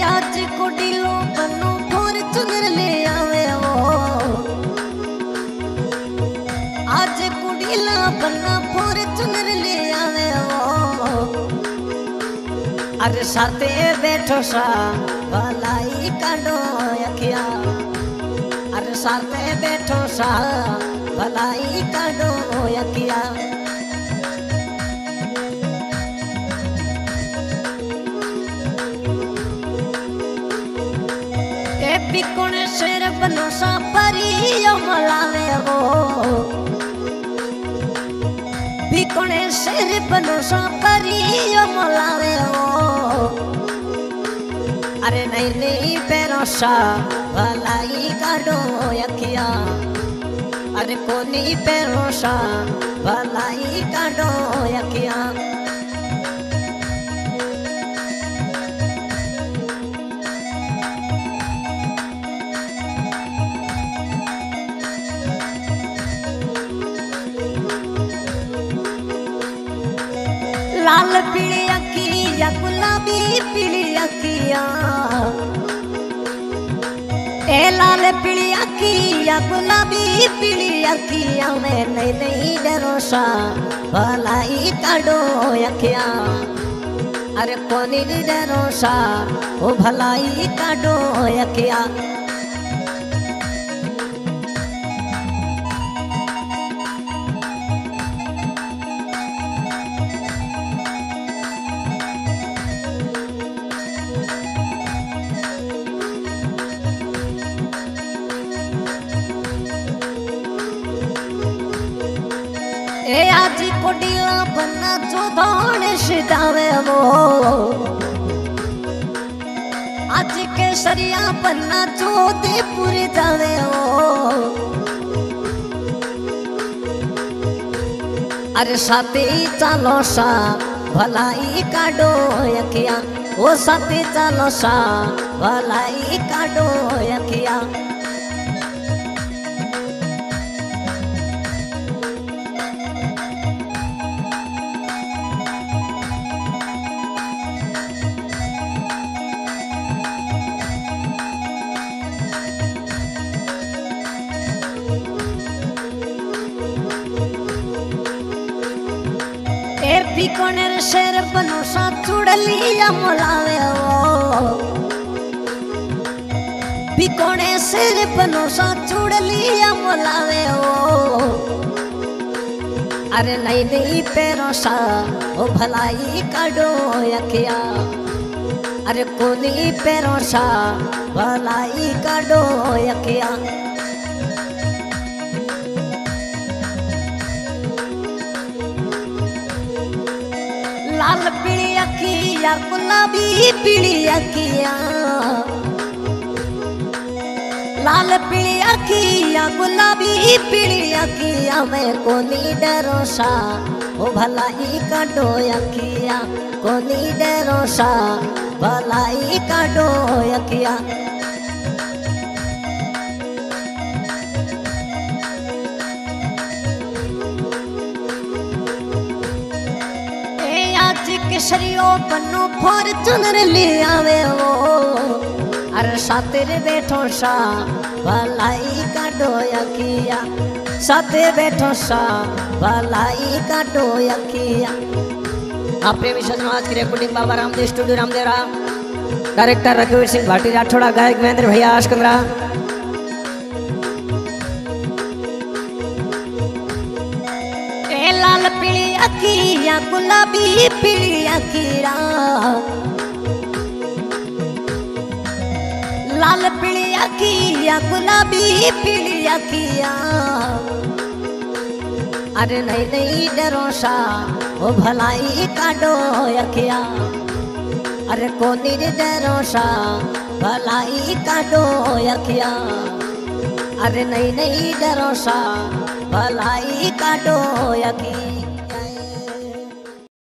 आज कुड़ीलो बनो फॉर्च्यूनर ले आवे वो, आज कुड़ीला बना फॉर्च्यूनर ले आवे वो। अरे साथे बैठो सा भलाई काढो अखिया, अरे साथे बैठो सा भलाई काढो अखिया। बिकोने शेर बनो सा परियो मलावे वो, बिकोने शेर बनो सा परियो मलावे वो। अरे नहीं नहीं पैरों सा भलाई काढो अखिया, अरे कोनी पैरों सा भलाई काढो अखिया। लाल पीली अखिया गुलाबी पीली अखिया, ए लाल पीली अखिया गुलाबी पीली अखिया में नहीं नहीं डरो सा भलाई काढो अखिया। अरे कोनी डरो सा वो भलाई काढो अखिया। ए आज कोडीला बन्ना जो धोने सिदावे वो, आज केसरिया बन्ना जो दे पूरे जावे वो। अरे साथी चलो सा भलाई काढो अखिया, ओ साथी चलो सा भलाई काढो अखिया। बिकोनेर शेर बनो सा चुड़लिया मोलावे वो, बिकोने शेर बनो सा चुड़लिया मोलावे वो। अरे नहीं नहीं पैरों सा ओ भलाई काढो अखिया, अरे कोनी पैरों सा भलाई काढो अखिया। लाल पीली अखिया गुलाबी पीली अखिया, लाल पीली अखिया गुलाबी पीली अखिया में कोनी डरो सा ओ भलाई काढो अखिया, कोनी डरो सा भलाई काढो अखिया। केसरियो बनो फॉर्च्यूनर ले आवे वो, अरे साथे बैठो सा भलाई काढो अखिया, साथे बैठो सा भलाई काढो अखिया। आप प्रेमी सजनों आज की recording Baba Ramdev studio Ramdevra, director रघुवीर सिंह भाटी राठौड़ा, गायक महेंद्र भैया आशकंद्रा। लाल पीली अखिया गुलाबी पीली अखिया, लाल पीली अखिया गुलाबी पीली अखिया। अरे नहीं नहीं डरो सा ओ भलाई काढो अखिया, अरे कोनी डरो सा भलाई काढो अखिया। अरे नहीं नहीं डरो सा भलाई काढो अखिया।